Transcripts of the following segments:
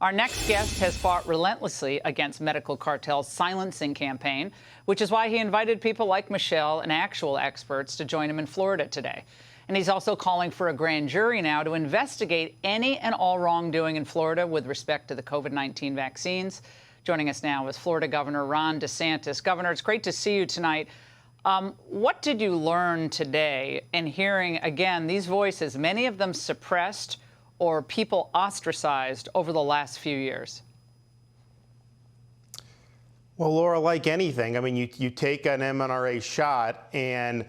Our next guest has fought relentlessly against medical cartels' silencing campaign, which is why he invited people like Michelle and actual experts to join him in Florida today. And he's also calling for a grand jury now to investigate any and all wrongdoing in Florida with respect to the COVID-19 vaccines. Joining us now is Florida Governor Ron DeSantis. Governor, it's great to see you tonight. What did you learn today in hearing, again, these voices, many of them suppressed or people ostracized over the last few years? Well, Laura, like anything, I mean, you take an mRNA shot, and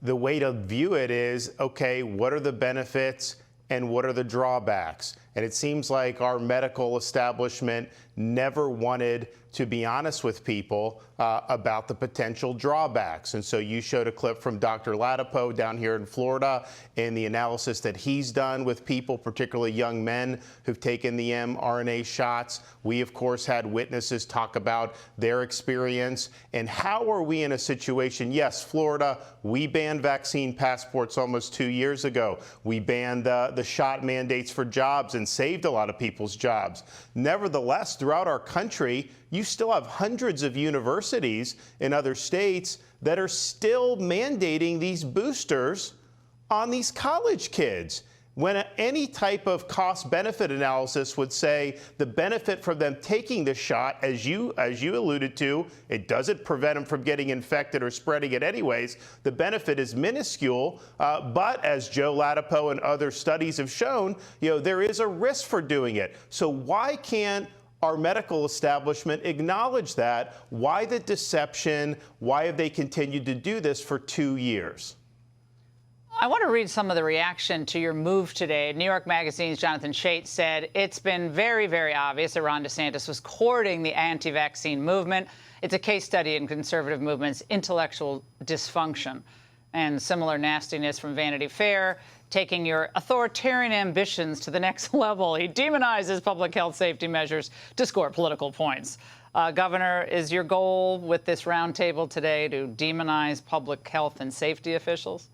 the way to view it is, okay, what are the benefits and what are the drawbacks? And it seems like our medical establishment never wanted to be honest with people about the potential drawbacks. And so you showed a clip from Dr. Ladapo down here in Florida and the analysis that he's done with people, particularly young men who've taken the mRNA shots. We, of course, had witnesses talk about their experience. And how are we in a situation? Yes, Florida, we banned vaccine passports almost 2 years ago. We banned the shot mandates for jobs and saved a lot of people's jobs. Nevertheless, throughout our country, you still have hundreds of universities in other states that are still mandating these boosters on these college kids, when any type of cost-benefit analysis would say the benefit from them taking the shot, as you alluded to, it doesn't prevent them from getting infected or spreading it anyways. The benefit is minuscule, but as Joe Ladapo and other studies have shown, there is a risk for doing it. So why can't our medical establishment acknowledge that? Why the deception? Why have they continued to do this for 2 years? I want to read some of the reaction to your move today. New York Magazine's Jonathan Chait said, it's been very, very obvious that Ron DeSantis was courting the anti-vaccine movement. It's a case study in conservative movement's intellectual dysfunction. And similar nastiness from Vanity Fair, taking your authoritarian ambitions to the next level. He demonizes public health safety measures to score political points. Governor, is your goal with this roundtable today to demonize public health and safety officials?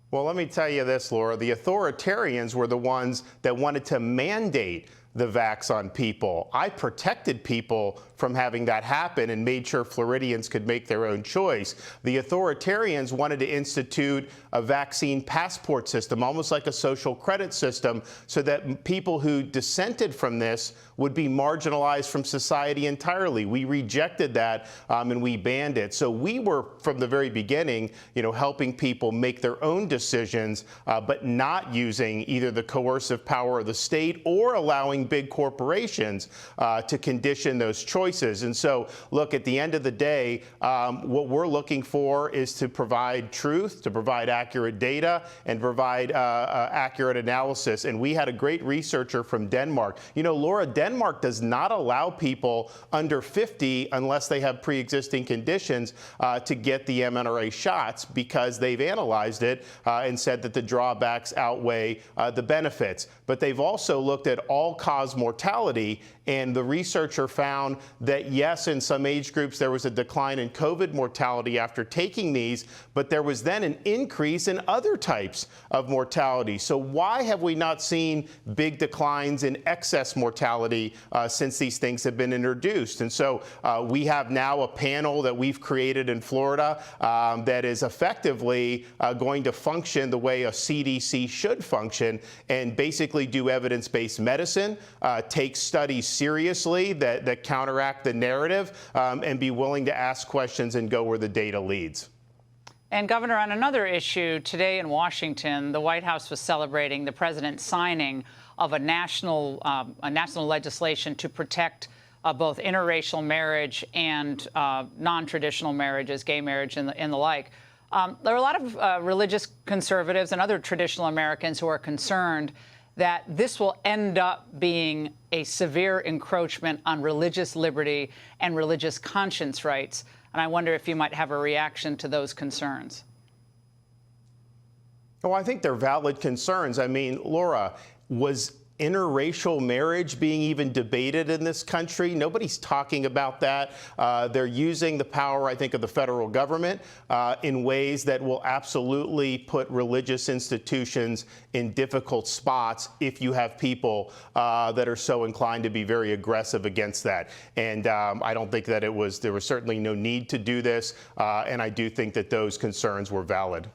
Well, let me tell you this, Laura. The authoritarians were the ones that wanted to mandate the vax on people. I protected people from having that happen and made sure Floridians could make their own choice. The authoritarians wanted to institute a vaccine passport system, almost like a social credit system, so that people who dissented from this would be marginalized from society entirely. We rejected that and we banned it. So we were, from the very beginning, helping people make their own decisions, but not using either the coercive power of the state or allowing big corporations to condition those choices. And so, look, at the end of the day, what we're looking for is to provide truth, to provide accurate data, and provide accurate analysis. And we had a great researcher from Denmark. Laura, Denmark does not allow people under 50, unless they have pre-existing conditions, to get the mRNA shots, because they've analyzed it and said that the drawbacks outweigh the benefits. But they've also looked at all-cause mortality, and the researcher found that, yes, in some age groups there was a decline in COVID mortality after taking these, but there was then an increase in other types of mortality. So why have we not seen big declines in excess mortality since these things have been introduced? And so we have now a panel that we've created in Florida that is effectively going to function the way a CDC should function, and basically do evidence-based medicine, take studies seriously that counteract the narrative, and be willing to ask questions and go where the data leads. And Governor, on another issue, today in Washington, the White House was celebrating the president's signing of a national legislation to protect both interracial marriage and non-traditional marriages, gay marriage and the like. There are a lot of religious conservatives and other traditional Americans who are concerned that this will end up being a severe encroachment on religious liberty and religious conscience rights. And I wonder if you might have a reaction to those concerns. Well, I think they're valid concerns. I mean, Laura, was interracial marriage being even debated in this country. Nobody's talking about that. They're using the power, I think, of the federal government in ways that will absolutely put religious institutions in difficult spots if you have people that are so inclined to be very aggressive against that. And I don't think that there was certainly no need to do this. And I do think that those concerns were valid.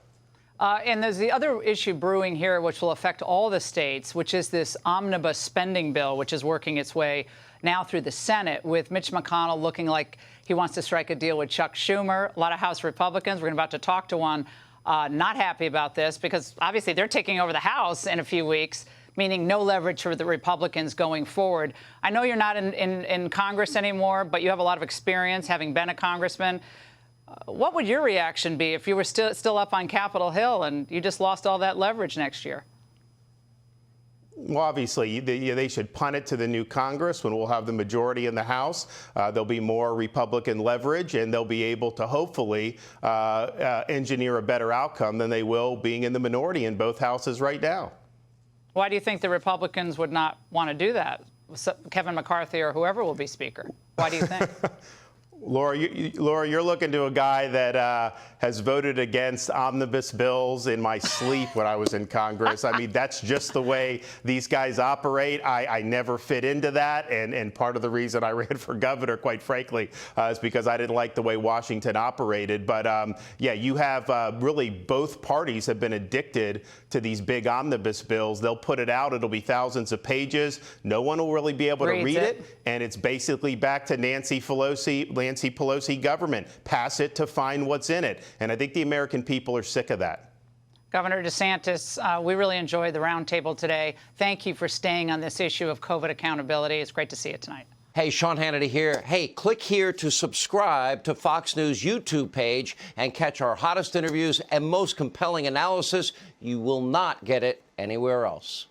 And there's the other issue brewing here, which will affect all the states, which is this omnibus spending bill, which is working its way now through the Senate, with Mitch McConnell looking like he wants to strike a deal with Chuck Schumer. A lot of House Republicans, we're about to talk to one, not happy about this because obviously they're taking over the House in a few weeks, meaning no leverage for the Republicans going forward. I know you're not in Congress anymore, but you have a lot of experience having been a congressman. What would your reaction be if you were still up on Capitol Hill and you just lost all that leverage next year? Well, obviously, they should punt it to the new Congress when we'll have the majority in the House. There'll be more Republican leverage, and they'll be able to hopefully engineer a better outcome than they will being in the minority in both houses right now. Why do you think the Republicans would not want to do that? Kevin McCarthy or whoever will be Speaker. Why do you think? Laura, you're looking to a guy that has voted against omnibus bills in my sleep when I was in Congress. I mean, that's just the way these guys operate. I never fit into that. And part of the reason I ran for governor, quite frankly, is because I didn't like the way Washington operated. But yeah, you have really both parties have been addicted to these big omnibus bills. They'll put it out. It'll be thousands of pages. No one will really be able to read it. And it's basically back to Nancy Pelosi government. Pass it to find what's in it. And I think the American people are sick of that. Governor DeSantis, we really enjoyed the roundtable today. Thank you for staying on this issue of COVID accountability. It's great to see you tonight. Hey, Sean Hannity here. Hey, click here to subscribe to Fox News YouTube page and catch our hottest interviews and most compelling analysis. You will not get it anywhere else.